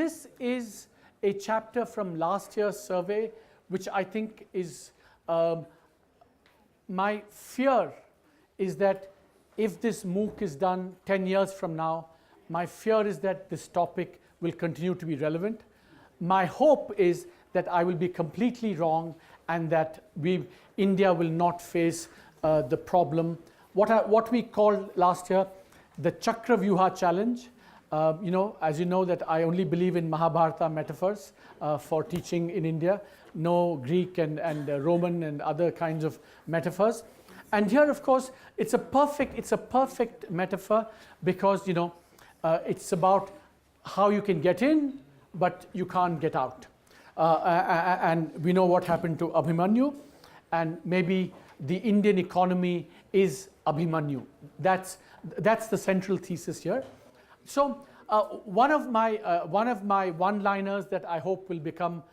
this is a chapter from last year's survey, which I think is my fear is that if this MOOC is done 10 years from now, my fear is that this topic will continue to be relevant. My hope is that I will be completely wrong and that India will not face the problem. What we called last year the Chakravyuha challenge. As you know that I only believe in Mahabharata metaphors for teaching in India, no Greek and Roman and other kinds of metaphors. And here, of course, it's a perfect metaphor because it's about how you can get in, but you can't get out. And we know what happened to Abhimanyu, and maybe the Indian economy is Abhimanyu. That's the central thesis here. So one of my one-liners that I hope will become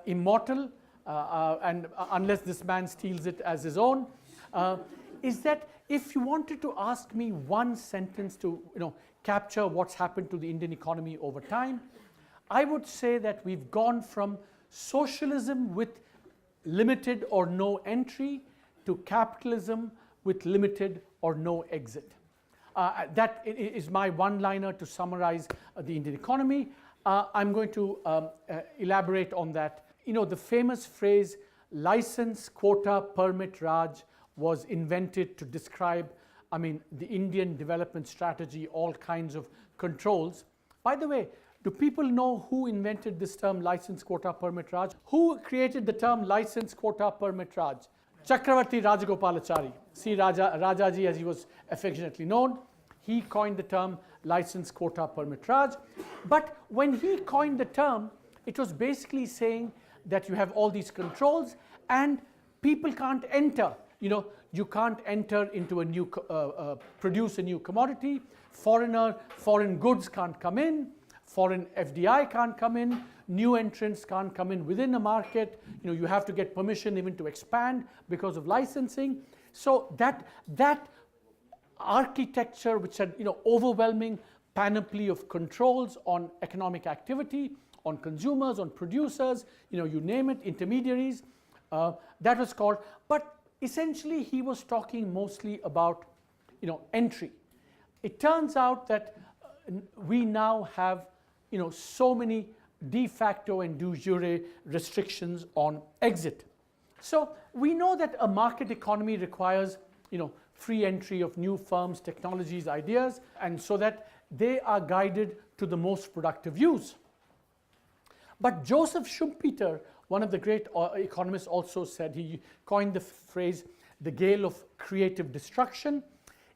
immortal, and unless this man steals it as his own, is that if you wanted to ask me one sentence to capture what's happened to the Indian economy over time, I would say that we've gone from socialism with limited or no entry to capitalism with limited or no exit. That is my one-liner to summarize the Indian economy. I'm going to elaborate on that. The famous phrase, license, quota, permit, Raj, was invented to describe, the Indian development strategy, all kinds of controls. By the way, do people know who invented this term, license, quota, permit, Raj? Who created the term license, quota, permit, Raj? Chakravarti Rajagopalachari, C. Rajaji as he was affectionately known. He coined the term license, quota, permit, Raj. But when he coined the term, it was basically saying that you have all these controls and people can't enter. You can't enter into a new, produce a new commodity. Foreign goods can't come in. Foreign FDI can't come in. New entrants can't come in within a market. You have to get permission even to expand because of licensing. So that architecture, which had overwhelming panoply of controls on economic activity, on consumers, on producers, you name it, intermediaries, that was called. But essentially, he was talking mostly about entry. It turns out that we now have so many de facto and de jure restrictions on exit. So we know that a market economy requires free entry of new firms, technologies, ideas, and so that they are guided to the most productive use. But Joseph Schumpeter, one of the great economists, also said, he coined the phrase, the Gale of creative destruction.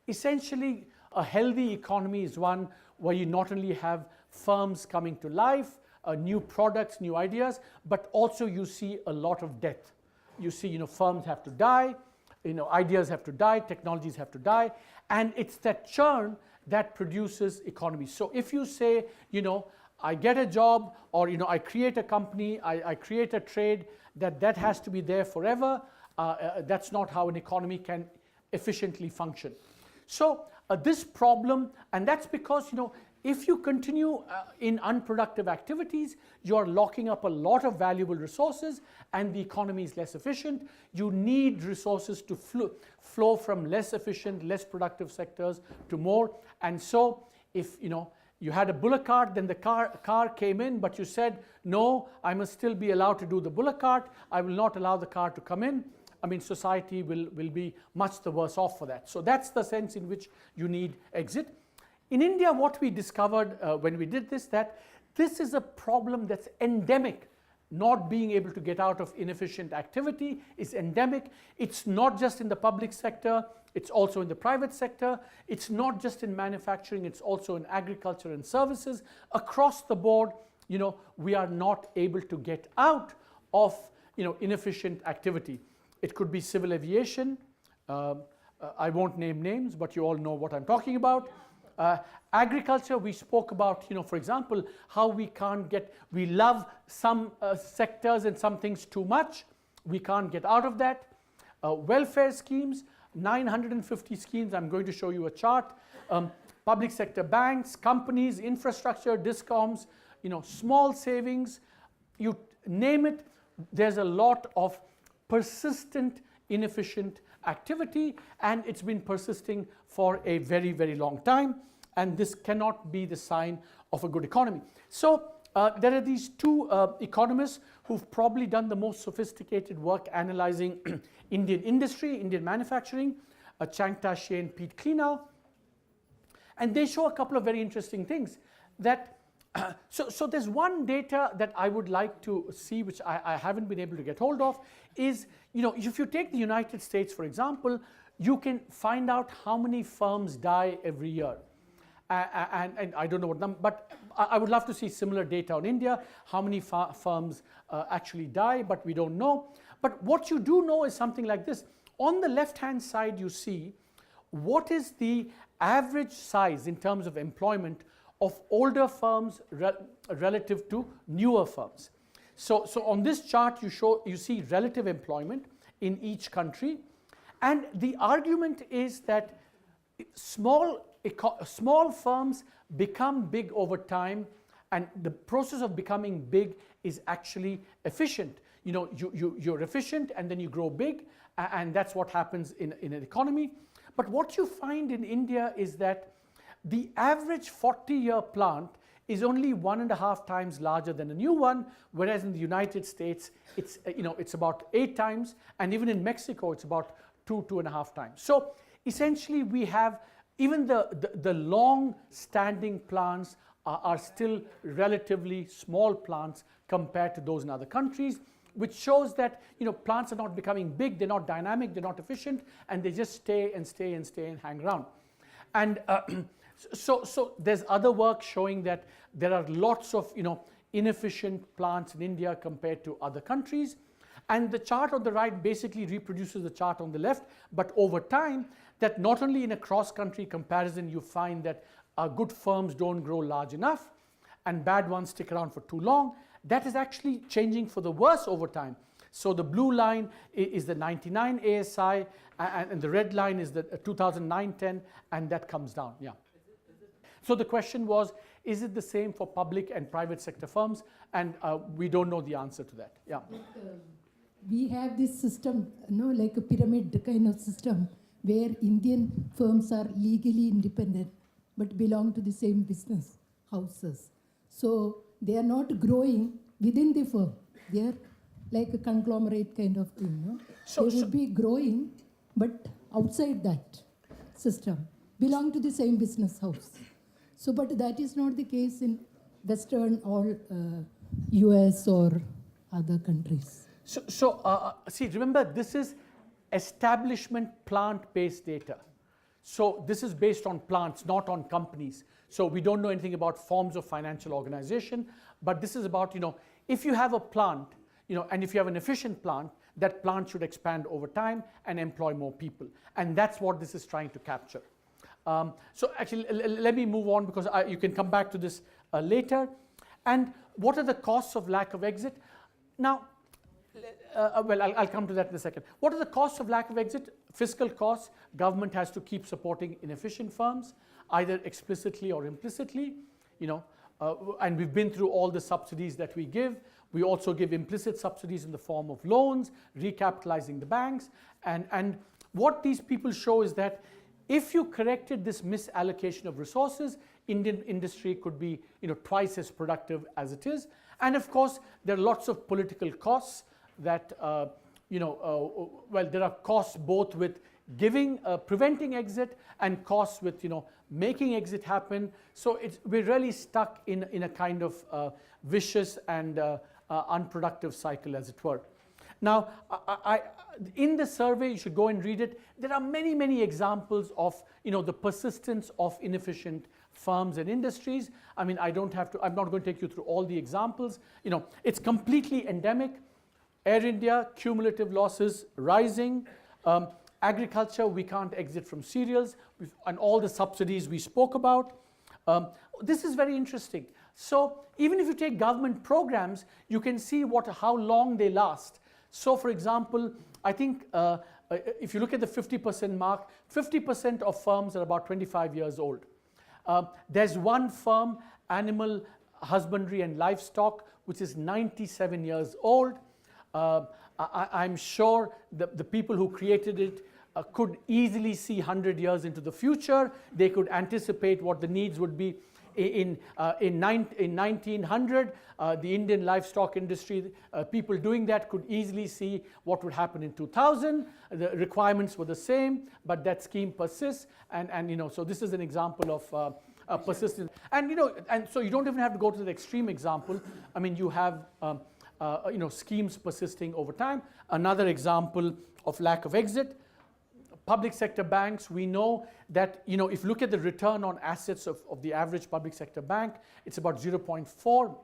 Essentially, a healthy economy is one where you not only have firms coming to life, new products, new ideas, but also you see a lot of death. You see, firms have to die, ideas have to die, technologies have to die, and it's that churn that produces economies. So if you say, I get a job, or I create a company, I create a trade, that has to be there forever, that's not how an economy can efficiently function. So this problem, and that's because if you continue in unproductive activities, you're locking up a lot of valuable resources and the economy is less efficient. You need resources to flow from less efficient, less productive sectors to more. And so if you had a bullock cart, then the car came in, but you said, no, I must still be allowed to do the bullock cart. I will not allow the car to come in. Society will be much the worse off for that. So that's the sense in which you need exit. In India, what we discovered when we did this, that this is a problem that's endemic. Not being able to get out of inefficient activity is endemic. It's not just in the public sector, it's also in the private sector. It's not just in manufacturing, it's also in agriculture and services. Across the board, we are not able to get out of inefficient activity. It could be civil aviation. I won't name names, but you all know what I'm talking about. Agriculture, we spoke about, for example, how we love some sectors and some things too much. We can't get out of that. Welfare schemes, 950 schemes. I'm going to show you a chart. Public sector banks, companies, infrastructure, discoms, small savings, you name it, there's a lot of persistent, inefficient activity, and it's been persisting for a very, very long time, and this cannot be the sign of a good economy. So there are these two economists who've probably done the most sophisticated work analyzing Indian industry, Indian manufacturing, Chang Ta-Hsieh and Pete Klenow, and they show a couple of very interesting things. That so there's one data that I would like to see, which I haven't been able to get hold of, is if you take the United States, for example, you can find out how many firms die every year. And I don't know what number, but I would love to see similar data on India, how many firms actually die, but we don't know. But what you do know is something like this. On the left-hand side, you see what is the average size in terms of employment of older firms relative to newer firms. So on this chart, you see relative employment in each country, and the argument is that small firms become big over time, and the process of becoming big is actually efficient. You're efficient and then you grow big, and that's what happens in an economy. But what you find in India is that the average 40-year plant is only 1.5 times larger than a new one, whereas in the United States it's about 8 times, and even in Mexico it's about 2.5 times. So essentially we have even the long-standing plants are still relatively small plants compared to those in other countries, which shows that plants are not becoming big, they're not dynamic, they're not efficient, and they just stay and stay and stay and hang around. And so there's other work showing that there are lots of inefficient plants in India compared to other countries. And the chart on the right basically reproduces the chart on the left, but over time, that not only in a cross-country comparison you find that good firms don't grow large enough and bad ones stick around for too long, that is actually changing for the worse over time. So the blue line is the 99 ASI, and the red line is the 2009-10, and that comes down. Yeah. So the question was, is it the same for public and private sector firms? And we don't know the answer to that. Yeah. We have this system, like a pyramid kind of system, where Indian firms are legally independent but belong to the same business houses. So they are not growing within the firm. They are like a conglomerate kind of thing. They would be growing, but outside that system, belong to the same business house. So, but that is not the case in Western or US or other countries. See, remember, this is establishment plant-based data. So this is based on plants, not on companies. So we don't know anything about forms of financial organization, but this is about, if you have a plant, and if you have an efficient plant, that plant should expand over time and employ more people. And that's what this is trying to capture. So actually, let me move on, because you can come back to this later. And what are the costs of lack of exit? Now, well, I'll come to that in a second. What are the costs of lack of exit? Fiscal costs. Government has to keep supporting inefficient firms, either explicitly or implicitly. And we've been through all the subsidies that we give. We also give implicit subsidies in the form of loans, recapitalizing the banks. And what these people show is that if you corrected this misallocation of resources, Indian industry could be twice as productive as it is. And of course, there are lots of political costs that, well, there are costs both with preventing exit and costs with, making exit happen. So we're really stuck in a kind of vicious and unproductive cycle, as it were. Now, in the survey, you should go and read it. There are many, many examples of, the persistence of inefficient firms and industries. I mean, I'm not going to take you through all the examples. It's completely endemic. Air India, cumulative losses rising. Agriculture, we can't exit from cereals, and all the subsidies we spoke about. This is very interesting. So even if you take government programs, you can see how long they last. So for example, I think if you look at the 50% mark, 50% of firms are about 25 years old. There's one firm, animal husbandry and livestock, which is 97 years old. I'm sure the people who created it could easily see 100 years into the future. They could anticipate what the needs would be in 1900. The Indian livestock industry, people doing that could easily see what would happen in 2000. The requirements were the same, but that scheme persists. And so this is an example of persistence. And and so you don't even have to go to the extreme example. I mean, you have schemes persisting over time. Another example of lack of exit. Public sector banks, we know that, if you look at the return on assets of the average public sector bank, it's about 0.4.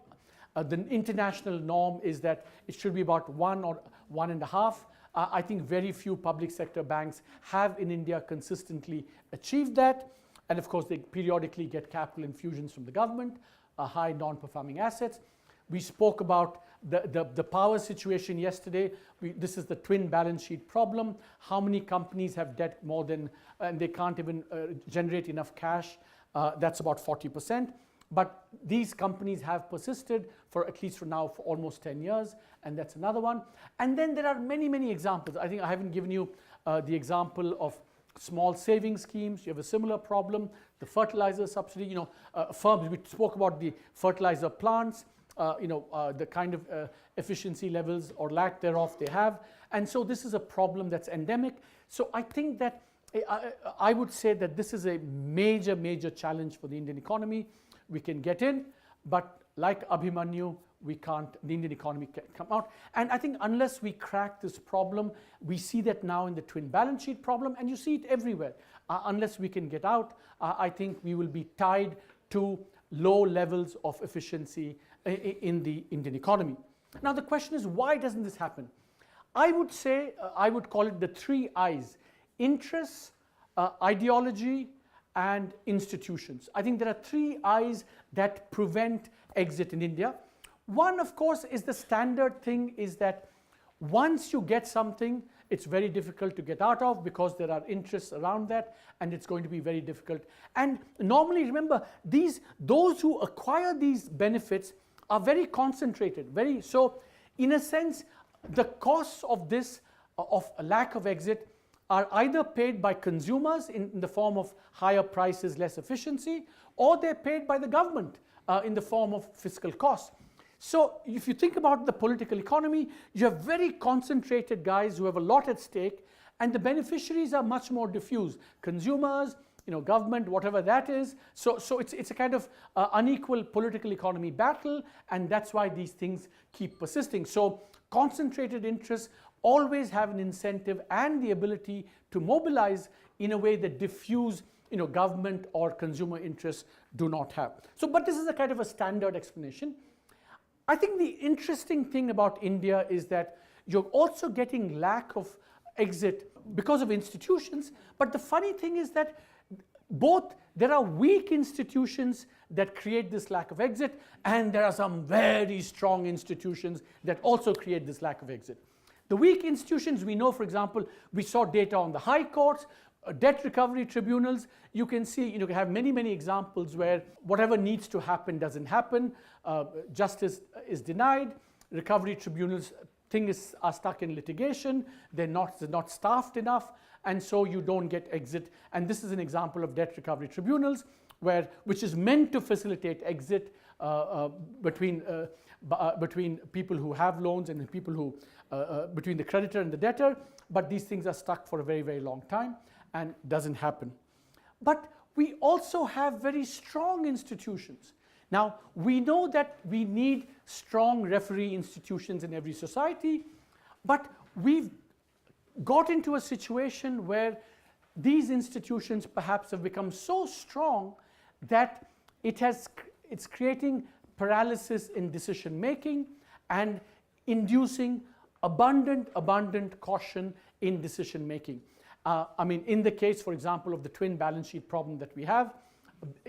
The international norm is that it should be about 1 or 1.5. I think very few public sector banks have in India consistently achieved that. And of course, they periodically get capital infusions from the government, high non-performing assets. We spoke about the power situation yesterday. This is the twin balance sheet problem. How many companies have debt more than, and they can't even generate enough cash? That's about 40%. But these companies have persisted for at least for now for almost 10 years, and that's another one. And then there are many, many examples. I think I haven't given you the example of small saving schemes. You have a similar problem. The fertilizer subsidy, firms, we spoke about the fertilizer plants. The kind of efficiency levels or lack thereof they have. And so this is a problem that's endemic. So I think that I would say that this is a major, major challenge for the Indian economy. We can get in, but like Abhimanyu, the Indian economy can't come out. And I think unless we crack this problem, we see that now in the twin balance sheet problem, and you see it everywhere. Unless we can get out, I think we will be tied to low levels of efficiency in the Indian economy. Now the question is, why doesn't this happen? I would say, I would call it the 3 I's: interests, ideology, and institutions. I think there are 3 I's that prevent exit in India. One, of course, is the standard thing, is that once you get something, it's very difficult to get out of because there are interests around that, and it's going to be very difficult. And normally, remember, those who acquire these benefits are very concentrated. So in a sense, the costs of this, of a lack of exit, are either paid by consumers in the form of higher prices, less efficiency, or they're paid by the government in the form of fiscal costs. So if you think about the political economy, you have very concentrated guys who have a lot at stake, and the beneficiaries are much more diffuse. Consumers, government, whatever that is. So it's a kind of unequal political economy battle, and that's why these things keep persisting. So concentrated interests always have an incentive and the ability to mobilize in a way that diffuse government or consumer interests do not have. So, but this is a kind of a standard explanation. I think the interesting thing about India is that you're also getting lack of exit because of institutions, but the funny thing is that there are weak institutions that create this lack of exit, and there are some very strong institutions that also create this lack of exit. The weak institutions, we know, for example, we saw data on the high courts, debt recovery tribunals. You can see, you have many, many examples where whatever needs to happen doesn't happen. Justice is denied. Recovery tribunals are stuck in litigation. They're not staffed enough, and so you don't get exit. And this is an example of debt recovery tribunals, which is meant to facilitate exit between people who have loans and people who between the creditor and the debtor. But these things are stuck for a very, very long time and doesn't happen. But we also have very strong institutions. Now, we know that we need strong referee institutions in every society, but we've got into a situation where these institutions perhaps have become so strong that it's creating paralysis in decision making and inducing abundant caution in decision making. I mean, in the case, for example, of the twin balance sheet problem that we have,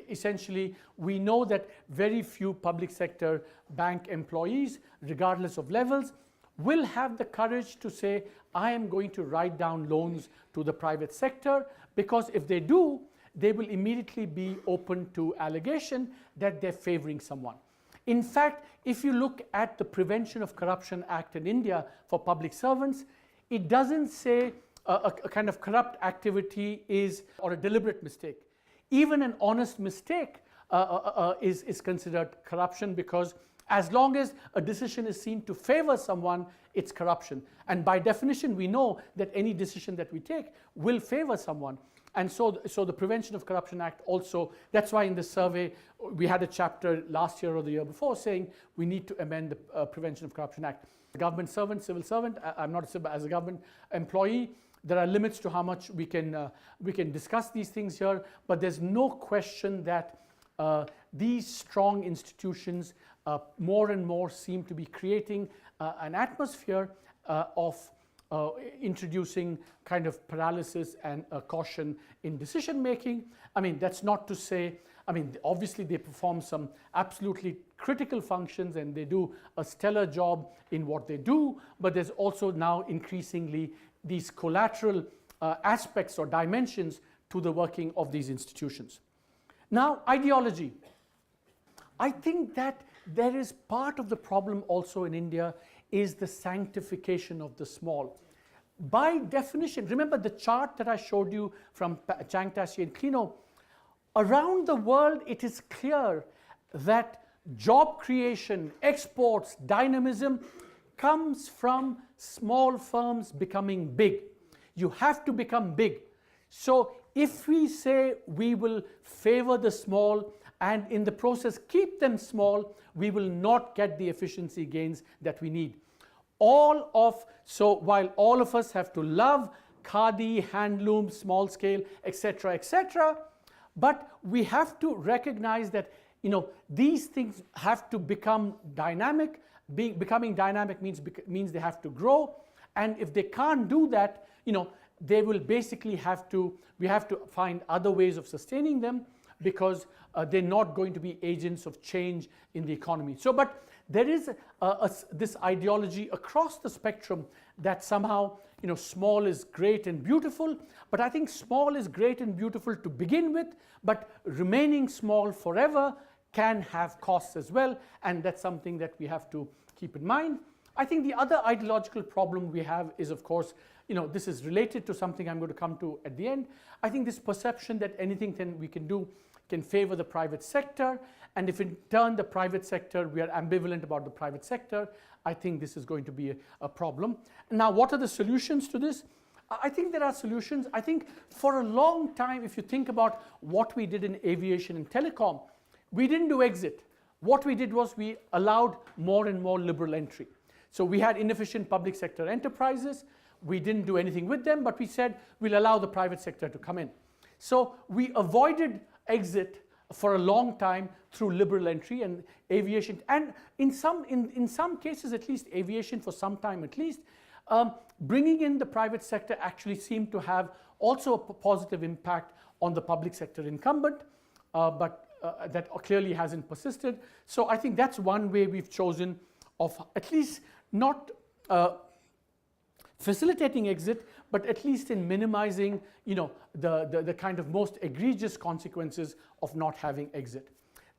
essentially, we know that very few public sector bank employees, regardless of levels, will have the courage to say, I am going to write down loans to the private sector, because if they do, they will immediately be open to allegation that they're favoring someone. In fact, if you look at the Prevention of Corruption Act in India for public servants, it doesn't say a kind of corrupt activity is or a deliberate mistake. Even an honest mistake is considered corruption, because as long as a decision is seen to favor someone, it's corruption. And by definition, we know that any decision that we take will favor someone. And so the Prevention of Corruption Act also, that's why in the survey, we had a chapter last year or the year before saying we need to amend the Prevention of Corruption Act. A government servant, civil servant, I'm not as a government employee, there are limits to how much we can discuss these things here, but there's no question that these strong institutions more and more seem to be creating an atmosphere of introducing kind of paralysis and caution in decision making. I mean, that's not to say, I mean, obviously they perform some absolutely critical functions and they do a stellar job in what they do, but there's also now increasingly these collateral aspects or dimensions to the working of these institutions. Now, ideology. I think that there is part of the problem also in India is the sanctification of the small. By definition, remember the chart that I showed you from Chang Tashi and Klino, around the world it is clear that job creation, exports, dynamism comes from small firms becoming big. You have to become big. So if we say we will favor the small and in the process keep them small, we will not get the efficiency gains that we need. So while all of us have to love khadi, handloom, small scale, etc., etc., but we have to recognize that these things have to become dynamic. Becoming dynamic means they have to grow, and if they can't do that, they will basically we have to find other ways of sustaining them, because they're not going to be agents of change in the economy. So, but there is this ideology across the spectrum that somehow small is great and beautiful, but I think small is great and beautiful to begin with, but remaining small forever can have costs as well, and that's something that we have to keep in mind. I think the other ideological problem we have is, of course, this is related to something I'm going to come to at the end. I think this perception that anything we can do can favor the private sector, and if in turn the private sector, we are ambivalent about the private sector, I think this is going to be a problem. Now, what are the solutions to this? I think there are solutions. I think for a long time, if you think about what we did in aviation and telecom, we didn't do exit. What we did was we allowed more and more liberal entry. So we had inefficient public sector enterprises. We didn't do anything with them, but we said we'll allow the private sector to come in. So we avoided exit for a long time through liberal entry and aviation, and in some cases at least, aviation for some time at least, bringing in the private sector actually seemed to have also a positive impact on the public sector incumbent, but that clearly hasn't persisted. So I think that's one way we've chosen of at least not facilitating exit, but at least in minimizing the kind of most egregious consequences of not having exit.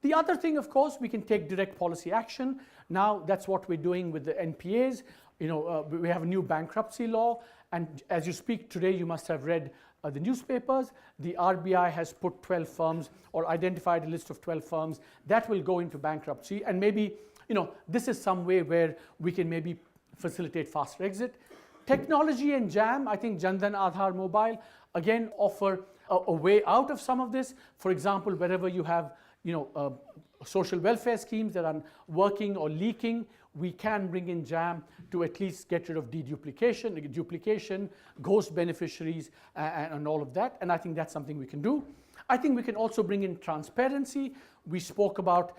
The other thing, of course, we can take direct policy action. Now that's what we're doing with the NPAs. We have a new bankruptcy law, and as you speak today, you must have read the newspapers. The RBI has put 12 firms or identified a list of 12 firms that will go into bankruptcy, and maybe this is some way where we can maybe facilitate faster exit. Technology and JAM, I think Jan Dhan Aadhaar Mobile, again offer a way out of some of this. For example, wherever you have social welfare schemes that are working or leaking, we can bring in JAM to at least get rid of duplication, ghost beneficiaries, and all of that. And I think that's something we can do. I think we can also bring in transparency. We spoke about,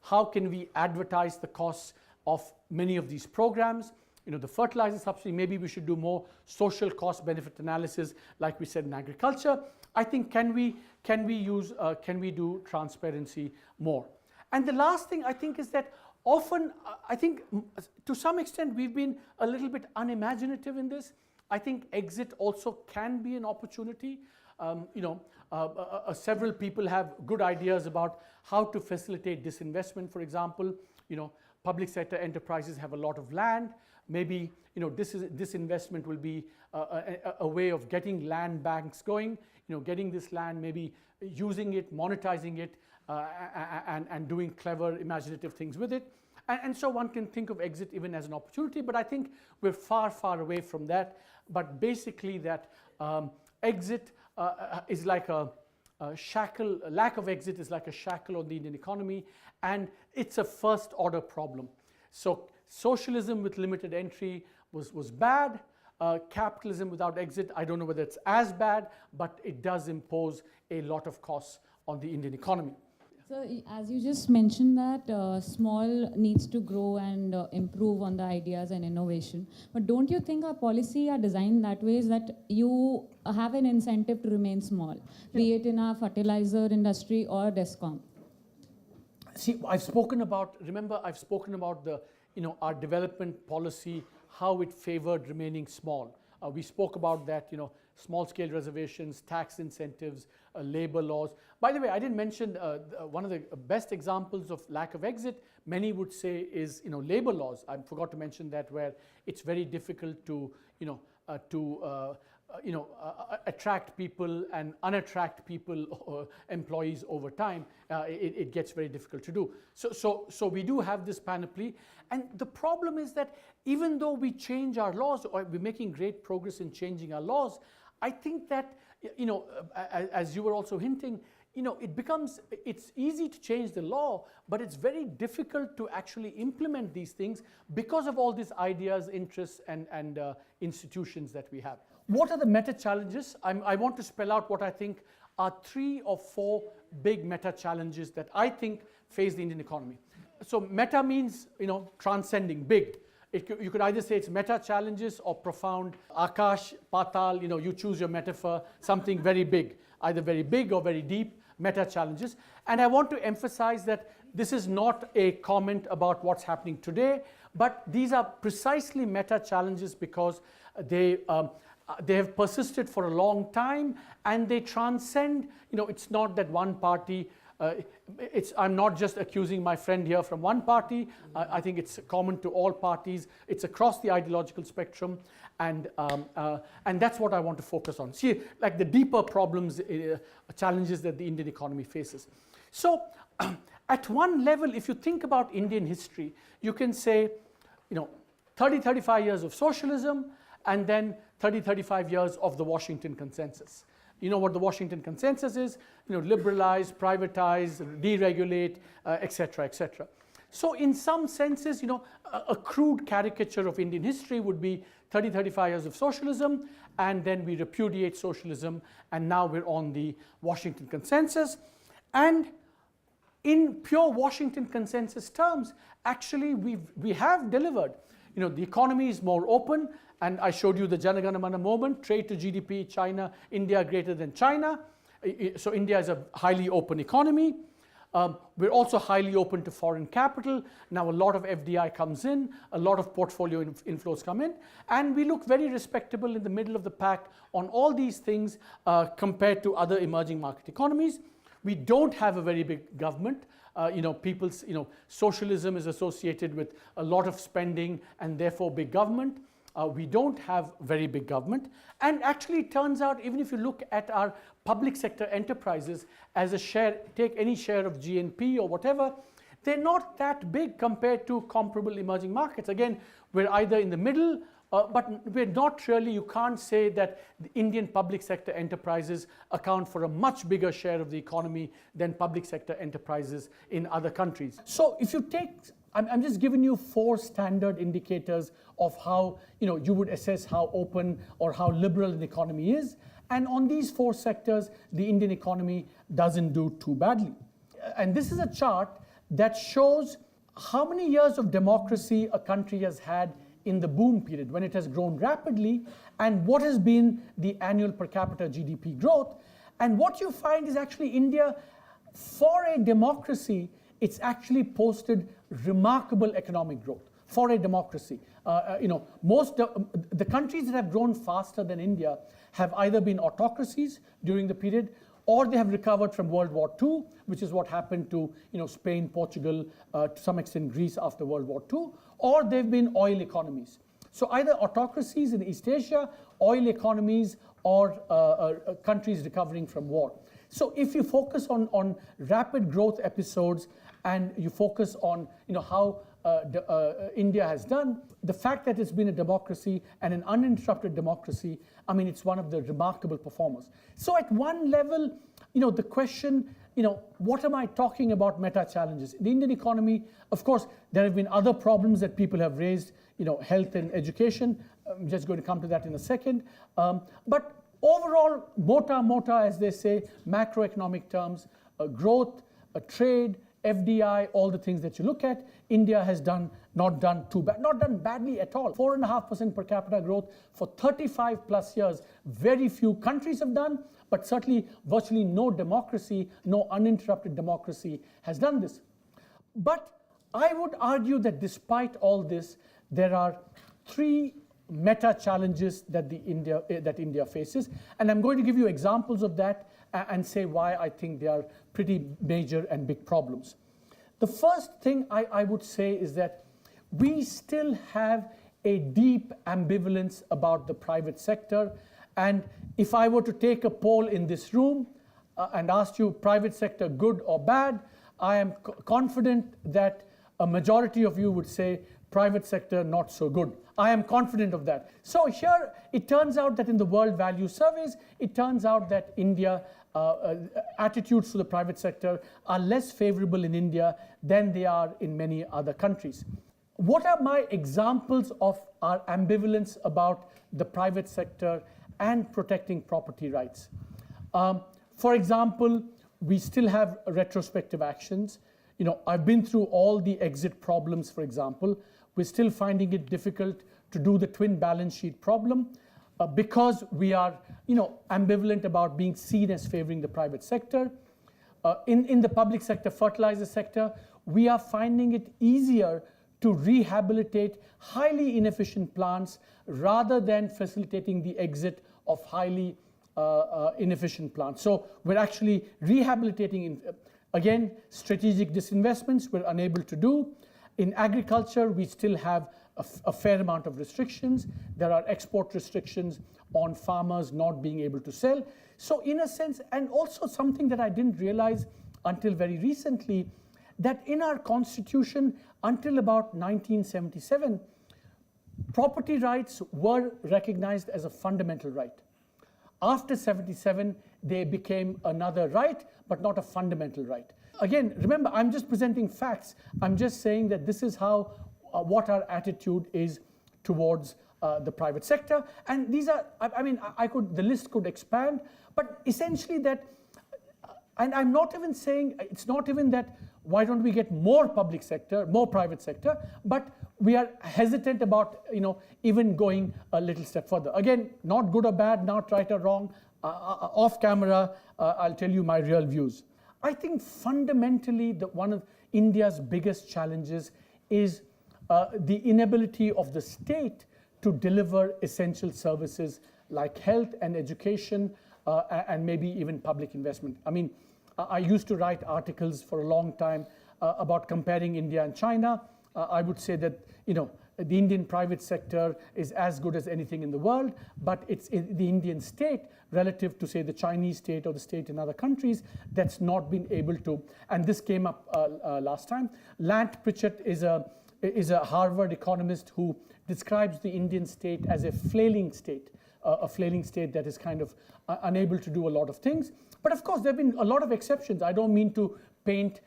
how can we advertise the costs of many of these programs. The fertilizer subsidy, maybe we should do more social cost benefit analysis, like we said in agriculture. I think can we do transparency more? And the last thing I think is that often, I think to some extent we've been a little bit unimaginative in this. I think exit also can be an opportunity. Several people have good ideas about how to facilitate disinvestment, for example. Public sector enterprises have a lot of land. Maybe this investment will be a way of getting land banks going, getting this land, maybe using it, monetizing it, and doing clever, imaginative things with it. And so one can think of exit even as an opportunity, but I think we're far, far away from that. But basically that exit is like a shackle, lack of exit is like a shackle on the Indian economy, and it's a first order problem. So socialism with limited entry was bad. Capitalism without exit, I don't know whether it's as bad, but it does impose a lot of costs on the Indian economy. So as you just mentioned that small needs to grow and improve on the ideas and innovation, but don't you think our policy are designed that way is that you have an incentive to remain small, be it in our fertilizer industry or DESCOM? See, I've spoken about the, our development policy, how it favored remaining small. We spoke about that, small-scale reservations, tax incentives, labor laws. By the way, I didn't mention one of the best examples of lack of exit, many would say, is labor laws. I forgot to mention that, where it's very difficult to attract people and unattract people, employees over time. It gets very difficult to do. So we do have this panoply, and the problem is that even though we change our laws, or we're making great progress in changing our laws, I think that, as you were also hinting, it's easy to change the law, but it's very difficult to actually implement these things because of all these ideas, interests, and institutions that we have. What are the meta challenges? I want to spell out what I think are 3 or 4 big meta challenges that I think face the Indian economy. So meta means, transcending, big. You could either say it's meta challenges or profound. Akash, Patal, you choose your metaphor, something very big, either very big or very deep, meta challenges. And I want to emphasize that this is not a comment about what's happening today, but these are precisely meta challenges because they have persisted for a long time, and they transcend, it's not that one party, I'm not just accusing my friend here from one party. I think it's common to all parties. It's across the ideological spectrum, and that's what I want to focus on. See, like the deeper problems, challenges that the Indian economy faces. So, at one level, if you think about Indian history, you can say, 30-35 years of socialism, and then 30-35 years of the Washington Consensus. You know what the Washington Consensus is? Liberalize, privatize, deregulate, etc., etc. So in some senses, a crude caricature of Indian history would be 30-35 years of socialism, and then we repudiate socialism, and now we're on the Washington Consensus. And in pure Washington Consensus terms, actually we have delivered. The economy is more open, and I showed you the Jana Gana Mana moment, trade to GDP, China, India greater than China. So India is a highly open economy. We're also highly open to foreign capital. Now a lot of FDI comes in, a lot of portfolio inflows come in, and we look very respectable in the middle of the pack on all these things compared to other emerging market economies. We don't have a very big government. Socialism is associated with a lot of spending and therefore big government. We don't have very big government. And actually it turns out, even if you look at our public sector enterprises as a share, take any share of GNP or whatever, they're not that big compared to comparable emerging markets. Again, we're either in the middle, but we're not really. You can't say that the Indian public sector enterprises account for a much bigger share of the economy than public sector enterprises in other countries. So if you take, I'm just giving you 4 standard indicators of how you would assess how open or how liberal an economy is. And on these 4 sectors, the Indian economy doesn't do too badly. And this is a chart that shows how many years of democracy a country has had in the boom period, when it has grown rapidly, and what has been the annual per capita GDP growth. And what you find is actually India, for a democracy, it's actually posted remarkable economic growth. for a democracy. The countries that have grown faster than India have either been autocracies during the period, or they have recovered from World War II, which is what happened to Spain, Portugal, to some extent Greece after World War II, or they've been oil economies. So either autocracies in East Asia, oil economies, or countries recovering from war. So if you focus on rapid growth episodes and you focus on how India has done, the fact that it's been a democracy and an uninterrupted democracy, I mean, it's one of the remarkable performers. So at one level, the question, what am I talking about meta challenges? The Indian economy, of course, there have been other problems that people have raised, health and education. I'm just going to come to that in a second. But overall, mota, as they say, macroeconomic terms, growth, trade, FDI, all the things that you look at, India has not done too bad, not done badly at all. 4.5% per capita growth for 35 plus years. Very few countries have done, but certainly virtually no democracy, no uninterrupted democracy has done this. But I would argue that despite all this, there are three meta challenges that India faces, and I'm going to give you examples of that and say why I think they are pretty major and big problems. The first thing I would say is that we still have a deep ambivalence about the private sector, and if I were to take a poll in this room and ask you private sector good or bad, I am confident that a majority of you would say private sector not so good. I am confident of that. So here it turns out that in the World Value Surveys, it turns out that India attitudes to the private sector are less favorable in India than they are in many other countries. What are my examples of our ambivalence about the private sector and protecting property rights? For example, we still have retrospective actions. I've been through all the exit problems, for example. We're still finding it difficult to do the twin balance sheet problem because we are ambivalent about being seen as favoring the private sector. In the public sector, fertilizer sector, we are finding it easier to rehabilitate highly inefficient plants rather than facilitating the exit of highly inefficient plants. So we're actually rehabilitating, again, strategic disinvestments we're unable to do. In agriculture, we still have a fair amount of restrictions. There are export restrictions on farmers not being able to sell. So in a sense, and also something that I didn't realize until very recently, that in our constitution, until about 1977, property rights were recognized as a fundamental right. After 77, they became another right, but not a fundamental right. Again, remember, I'm just presenting facts. I'm just saying that this is how, what our attitude is towards the private sector. And these are, the list could expand, but essentially that, and I'm not even saying, it's not even that, why don't we get more public sector, more private sector, but we are hesitant about, even going a little step further. Again, not good or bad, not right or wrong. Off camera, I'll tell you my real views. I think fundamentally one of India's biggest challenges is the inability of the state to deliver essential services like health and education and maybe even public investment. I used to write articles for a long time about comparing India and China. I would say that the Indian private sector is as good as anything in the world, but it's the Indian state relative to, say, the Chinese state or the state in other countries that's not been able to. And this came up last time. Lant Pritchett is a Harvard economist who describes the Indian state as a flailing state that is kind of unable to do a lot of things. But of course, there have been a lot of exceptions. I don't mean to paint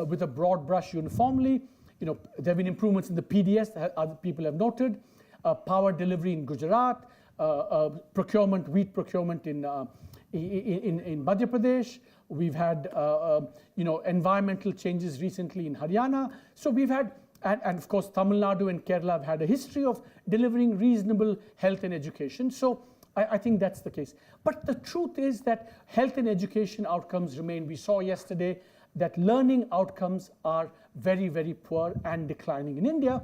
with a broad brush uniformly. There have been improvements in the PDS that other people have noted, power delivery in Gujarat, procurement, wheat procurement in Madhya Pradesh. We've had environmental changes recently in Haryana. So we've had, and of course, Tamil Nadu and Kerala have had a history of delivering reasonable health and education. So I think that's the case. But the truth is that health and education outcomes remain. We saw yesterday that learning outcomes are very, very poor and declining in India.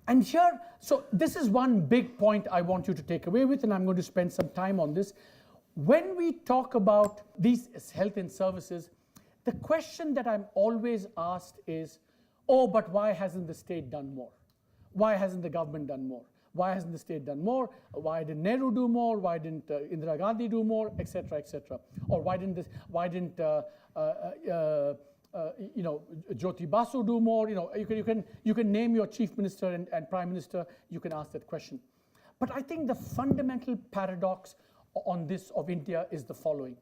And here, so this is one big point I want you to take away with, and I'm going to spend some time on this. When we talk about these health and services, the question that I'm always asked is, oh, but why hasn't the state done more? Why hasn't the government done more? Why hasn't the state done more? Why didn't Nehru do more? Why didn't Indira Gandhi do more, etc., etc.? Or why didn't Jyoti Basu do more? You can name your chief minister and prime minister. You can ask that question. But I think the fundamental paradox on this of India is the following,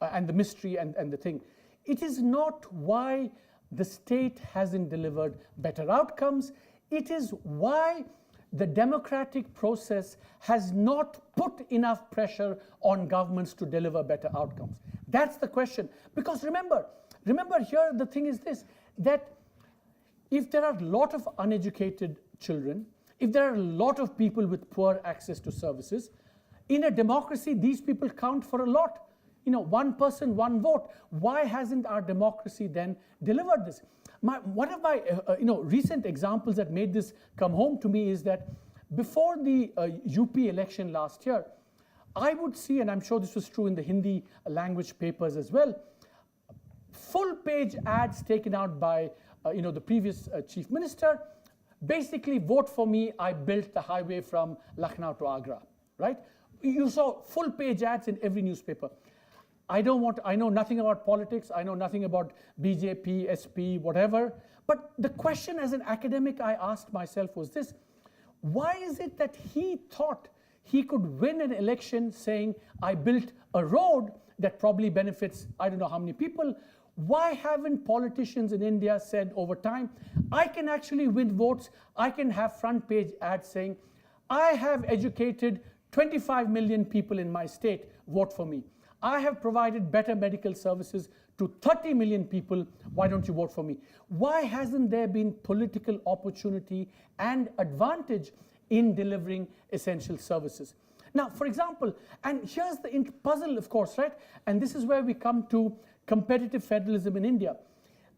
and the mystery and the thing. It is not why the state hasn't delivered better outcomes. It is why the democratic process has not put enough pressure on governments to deliver better outcomes. That's the question. Because remember here the thing is this, that if there are a lot of uneducated children, if there are a lot of people with poor access to services, in a democracy these people count for a lot. One person, one vote. Why hasn't our democracy then delivered this? One of my recent examples that made this come home to me is that before the UP election last year, I would see, and I'm sure this was true in the Hindi language papers as well, full page ads taken out by the previous chief minister. Basically, vote for me, I built the highway from Lucknow to Agra, right? You saw full page ads in every newspaper. I know nothing about politics, I know nothing about BJP, SP, whatever. But the question as an academic I asked myself was this: why is it that he thought he could win an election saying, I built a road that probably benefits I don't know how many people? Why haven't politicians in India said over time, I can actually win votes, I can have front page ads saying, I have educated 25 million people in my state, vote for me. I have provided better medical services to 30 million people, why don't you vote for me? Why hasn't there been political opportunity and advantage in delivering essential services? Now, for example, and here's the puzzle, of course, right? And this is where we come to competitive federalism in India.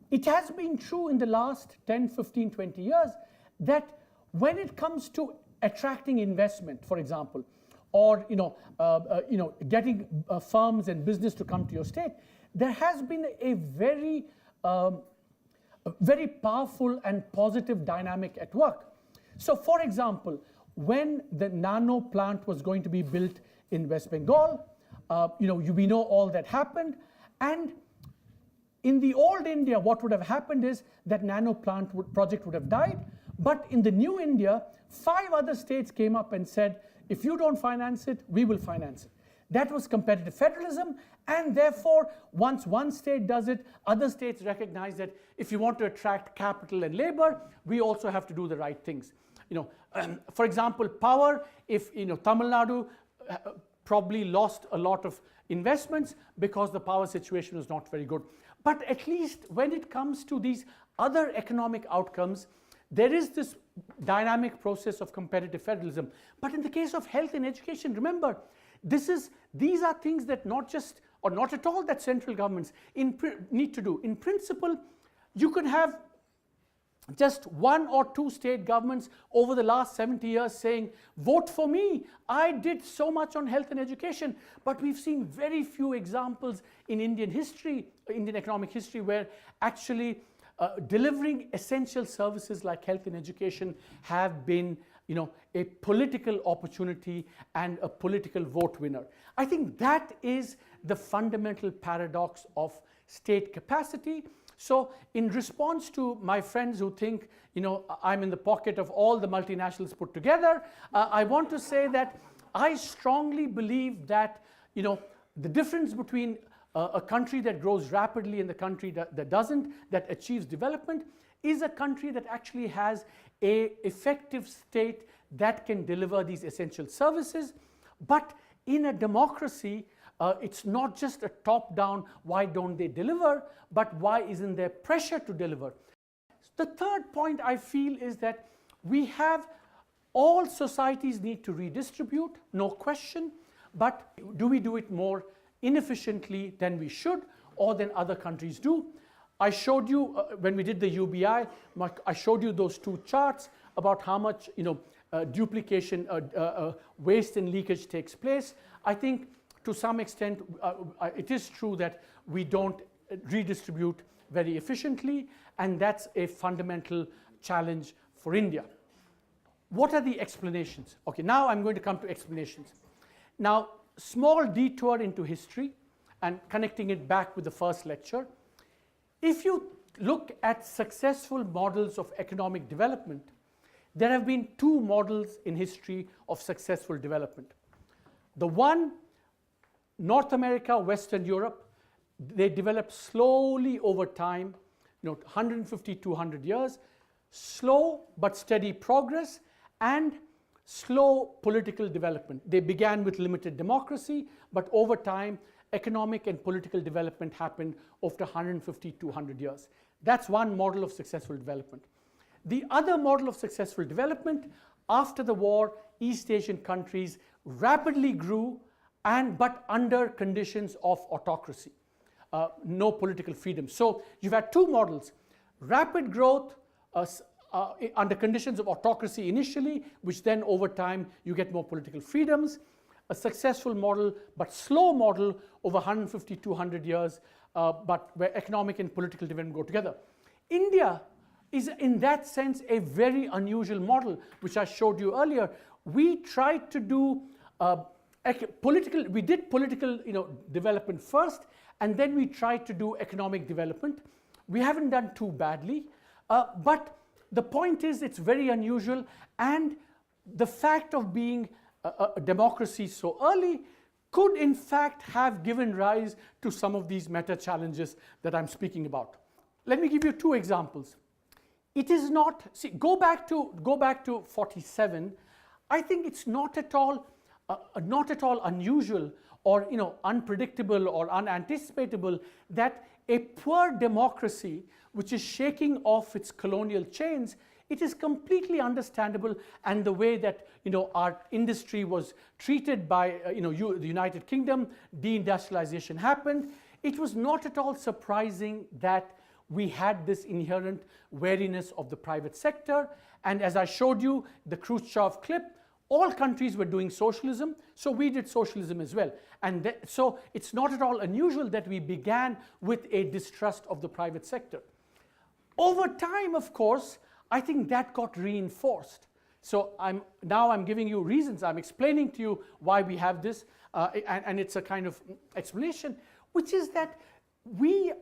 It has been true in the last 10, 15, 20 years that when it comes to attracting investment, for example, or getting firms and business to come to your state, there has been a very powerful and positive dynamic at work. So, for example, when the nano plant was going to be built in West Bengal, we know all that happened, and in the old India, what would have happened is that nano plant project would have died. But in the new India, 5 other states came up and said, if you don't finance it, we will finance it. That was competitive federalism, and therefore, once one state does it, other states recognize that if you want to attract capital and labor, we also have to do the right things. For example, power, if Tamil Nadu probably lost a lot of investments because the power situation was not very good. But at least when it comes to these other economic outcomes, there is this dynamic process of competitive federalism. But in the case of health and education, remember, these are things that not just, or not at all, that central governments need to do. In principle, you could have just 1 or 2 state governments over the last 70 years saying, vote for me, I did so much on health and education. But we've seen very few examples in Indian history, Indian economic history, where actually delivering essential services like health and education have been a political opportunity and a political vote winner. I think that is the fundamental paradox of state capacity. So in response to my friends who think, I'm in the pocket of all the multinationals put together, I want to say that I strongly believe that, the difference between a country that grows rapidly and the country that doesn't, that achieves development, is a country that actually has an effective state that can deliver these essential services. But in a democracy, it's not just a top-down, why don't they deliver, but why isn't there pressure to deliver? The third point I feel is that all societies need to redistribute, no question, but do we do it more inefficiently than we should or than other countries do? I showed you, when we did the UBI, I showed you those two charts about how much duplication, waste and leakage takes place. I think to some extent it is true that we don't redistribute very efficiently, and that's a fundamental challenge for India. What are the explanations? Okay, now I'm going to come to explanations. Now, small detour into history and connecting it back with the first lecture. If you look at successful models of economic development, there have been two models in history of successful development. The one, North America, Western Europe, they developed slowly over time, 150, 200 years, slow but steady progress and slow political development. They began with limited democracy, but over time, economic and political development happened after 150, 200 years. That's one model of successful development. The other model of successful development, after the war, East Asian countries rapidly grew, but under conditions of autocracy, no political freedom. So you've had two models: rapid growth under conditions of autocracy initially, which then over time you get more political freedoms. A successful model, but slow model over 150, 200 years, but where economic and political development go together. India is in that sense a very unusual model, which I showed you earlier. We tried to do political development first, and then we tried to do economic development. We haven't done too badly, but the point is it's very unusual, and the fact of being a democracy so early could in fact have given rise to some of these meta challenges that I'm speaking about. Let me give you two examples. It is not, see, go back to 47. I think it's not at all unusual or unpredictable or unanticipatable that a poor democracy which is shaking off its colonial chains, it is completely understandable, and the way that our industry was treated by the United Kingdom, deindustrialization happened. It was not at all surprising that we had this inherent wariness of the private sector, and as I showed you the Khrushchev clip, all countries were doing socialism, so we did socialism as well. And so it's not at all unusual that we began with a distrust of the private sector. Over time, of course, I think that got reinforced. So I'm giving you reasons, I'm explaining to you why we have this, and it's a kind of explanation, which is that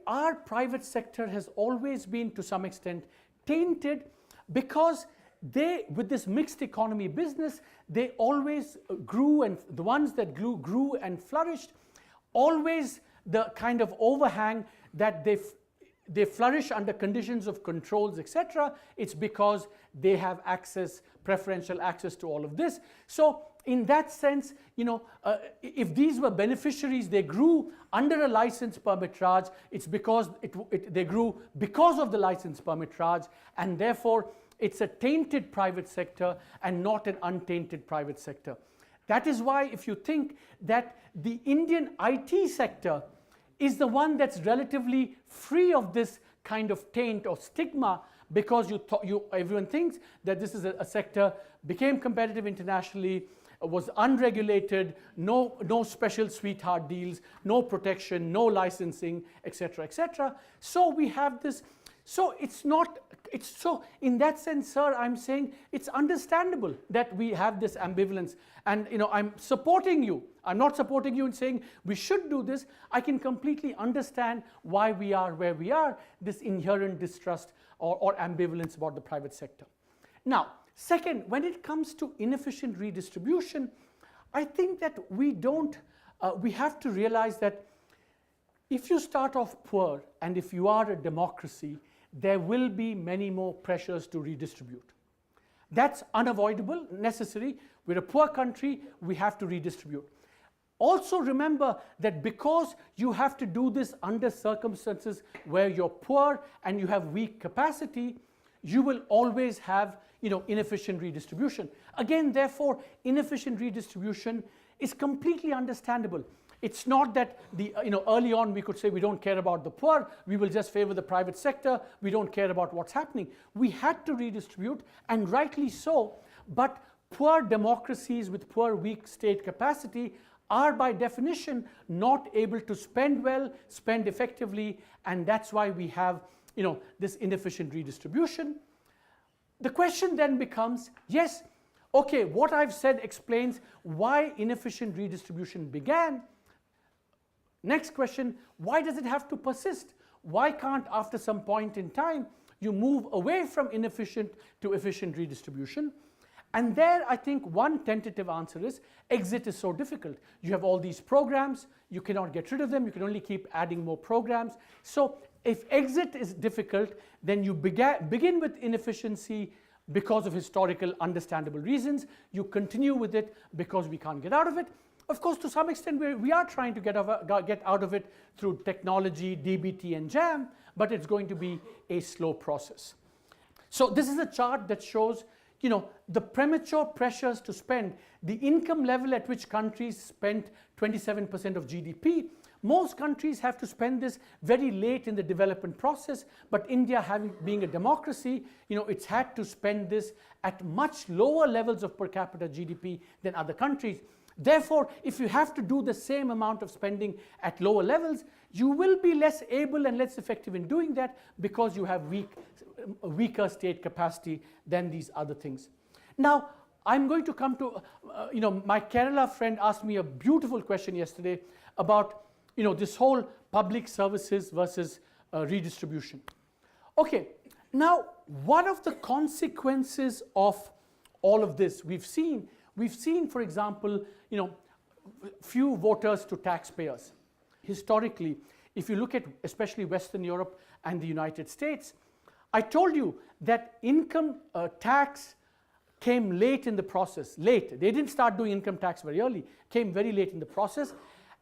our private sector has always been to some extent tainted, because with this mixed economy business, they always grew, and the ones that grew and flourished, always the kind of overhang that they flourish under conditions of controls, etc. It's because they have preferential access to all of this. So in that sense, if these were beneficiaries, they grew under a license permit charge, it's because they grew because of the license permit charge, and therefore it's a tainted private sector and not an untainted private sector. That is why if you think that the Indian IT sector is the one that's relatively free of this kind of taint or stigma, because everyone thinks that this is a sector, became competitive internationally, was unregulated, no special sweetheart deals, no protection, no licensing, etc., etc. So we have this. So so in that sense, sir, I'm saying it's understandable that we have this ambivalence, and I'm supporting you. I'm not supporting you in saying we should do this. I can completely understand why we are where we are, this inherent distrust or ambivalence about the private sector. Now, second, when it comes to inefficient redistribution, I think that we have to realize that if you start off poor and if you are a democracy, there will be many more pressures to redistribute. That's unavoidable, necessary. We're a poor country, we have to redistribute. Also remember that because you have to do this under circumstances where you're poor and you have weak capacity, you will always have inefficient redistribution. Again, therefore, inefficient redistribution is completely understandable. It's not that early on we could say we don't care about the poor, we will just favor the private sector, we don't care about what's happening. We had to redistribute, and rightly so, but poor democracies with poor, weak state capacity are by definition not able to spend well, spend effectively, and that's why we have this inefficient redistribution. The question then becomes, yes, okay, what I've said explains why inefficient redistribution began. Next question, why does it have to persist? Why can't, after some point in time, you move away from inefficient to efficient redistribution? And there, I think one tentative answer is, exit is so difficult. You have all these programs, you cannot get rid of them, you can only keep adding more programs. So if exit is difficult, then you begin with inefficiency because of historical understandable reasons. You continue with it because we can't get out of it. Of course, to some extent, we are trying to get out of it through technology, DBT, and JAM, but it's going to be a slow process. So this is a chart that shows the premature pressures to spend, the income level at which countries spent 27% of GDP. Most countries have to spend this very late in the development process, but India, being a democracy, it's had to spend this at much lower levels of per capita GDP than other countries. Therefore, if you have to do the same amount of spending at lower levels, you will be less able and less effective in doing that because you have weaker state capacity than these other things. Now, I'm going to come to, my Kerala friend asked me a beautiful question yesterday about, this whole public services versus redistribution. Okay, now, one of the consequences of all of this we've seen, for example, few voters to taxpayers. Historically, if you look at especially Western Europe and the United States, I told you that income tax came late in the process. Late. They didn't start doing income tax very early. Came very late in the process.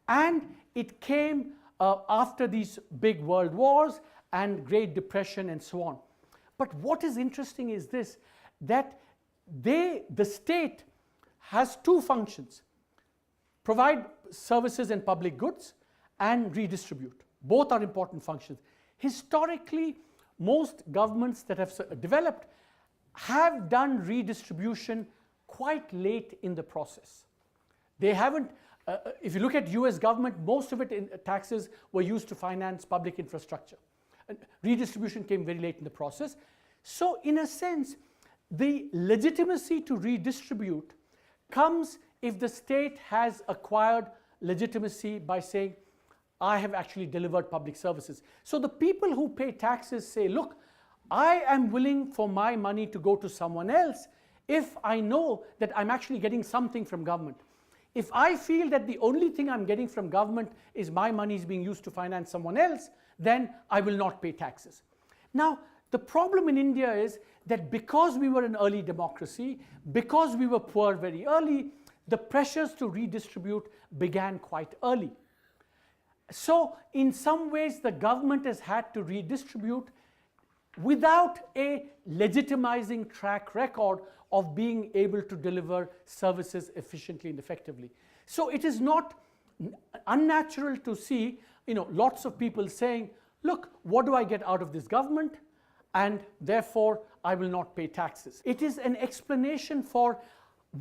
And it came after these big world wars and Great Depression and so on. But what is interesting is this, that the state has two functions: provide services and public goods and redistribute. Both are important functions. Historically, most governments that have developed have done redistribution quite late in the process. They haven't, if you look at US government, most of it in taxes were used to finance public infrastructure. And redistribution came very late in the process. So in a sense, the legitimacy to redistribute comes if the state has acquired legitimacy by saying, I have actually delivered public services. So the people who pay taxes say, look, I am willing for my money to go to someone else if I know that I'm actually getting something from government. If I feel that the only thing I'm getting from government is my money is being used to finance someone else, then I will not pay taxes. Now, the problem in India is that because we were an early democracy, because we were poor very early, the pressures to redistribute began quite early. So in some ways, the government has had to redistribute without a legitimizing track record of being able to deliver services efficiently and effectively. So it is not unnatural to see, lots of people saying, look, what do I get out of this government? And therefore, I will not pay taxes. It is an explanation for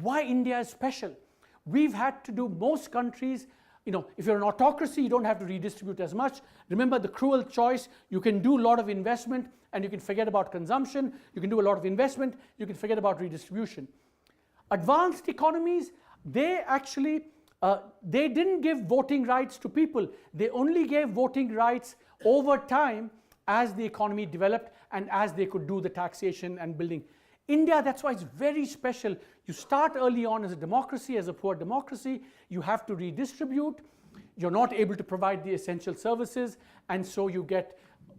why India is special. We've had to do, most countries, if you're an autocracy, you don't have to redistribute as much. Remember the cruel choice: you can do a lot of investment and you can forget about consumption. You can do a lot of investment, you can forget about redistribution. Advanced economies, they actually, they didn't give voting rights to people. They only gave voting rights over time as the economy developed and as they could do the taxation and building. India, that's why it's very special. You start early on as a democracy, as a poor democracy. You have to redistribute. You're not able to provide the essential services, and so you get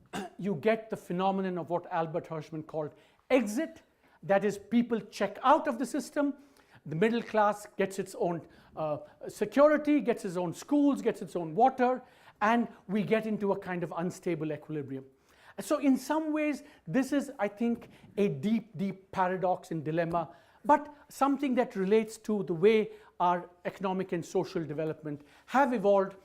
the phenomenon of what Albert Hirschman called exit. That is, people check out of the system. The middle class gets its own security, gets its own schools, gets its own water, and we get into a kind of unstable equilibrium. So in some ways, this is, I think, a deep, deep paradox and dilemma, but something that relates to the way our economic and social development have evolved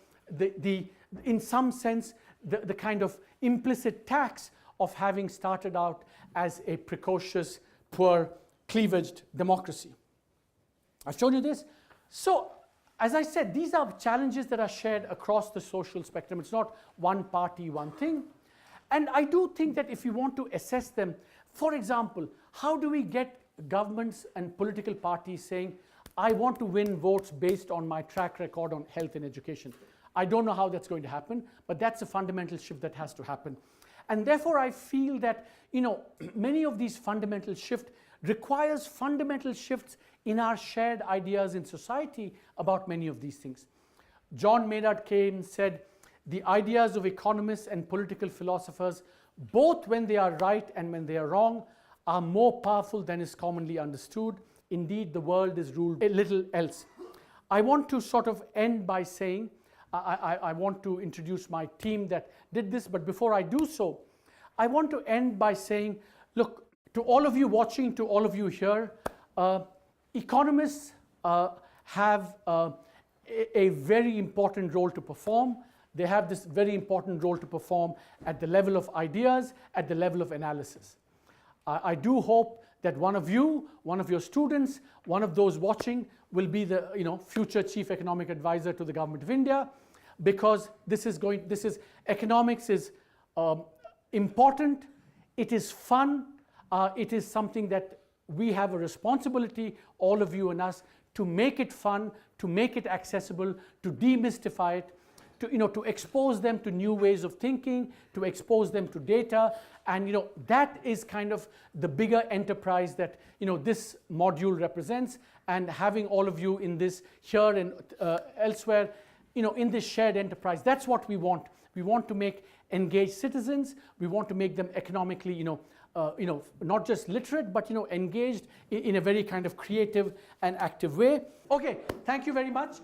in some sense, the kind of implicit tax of having started out as a precocious, poor, cleavaged democracy. I've shown you this. So, as I said, these are challenges that are shared across the social spectrum. It's not one party, one thing. And I do think that if you want to assess them, for example, how do we get governments and political parties saying, I want to win votes based on my track record on health and education? I don't know how that's going to happen, but that's a fundamental shift that has to happen. And therefore, I feel that, you know, many of these fundamental shifts requires fundamental shifts in our shared ideas in society about many of these things. John Maynard Keynes said, the ideas of economists and political philosophers, both when they are right and when they are wrong, are more powerful than is commonly understood. Indeed, the world is ruled a little else. I want to sort of end by saying, I want to introduce my team that did this, but before I do so, I want to end by saying, look, to all of you watching, to all of you here, economists have a very important role to perform. They have this very important role to perform at the level of ideas, at the level of analysis. I do hope that one of you, one of your students, one of those watching will be the future chief economic advisor to the government of India, because economics is important, it is fun, it is something that we have a responsibility, all of you and us, to make it fun, to make it accessible, to demystify it, to expose them to new ways of thinking, to expose them to data, and that is kind of the bigger enterprise that this module represents. And having all of you in this here and elsewhere, in this shared enterprise, that's what we want. We want to make engaged citizens. We want to make them economically, not just literate, but engaged in a very kind of creative and active way. Okay, thank you very much.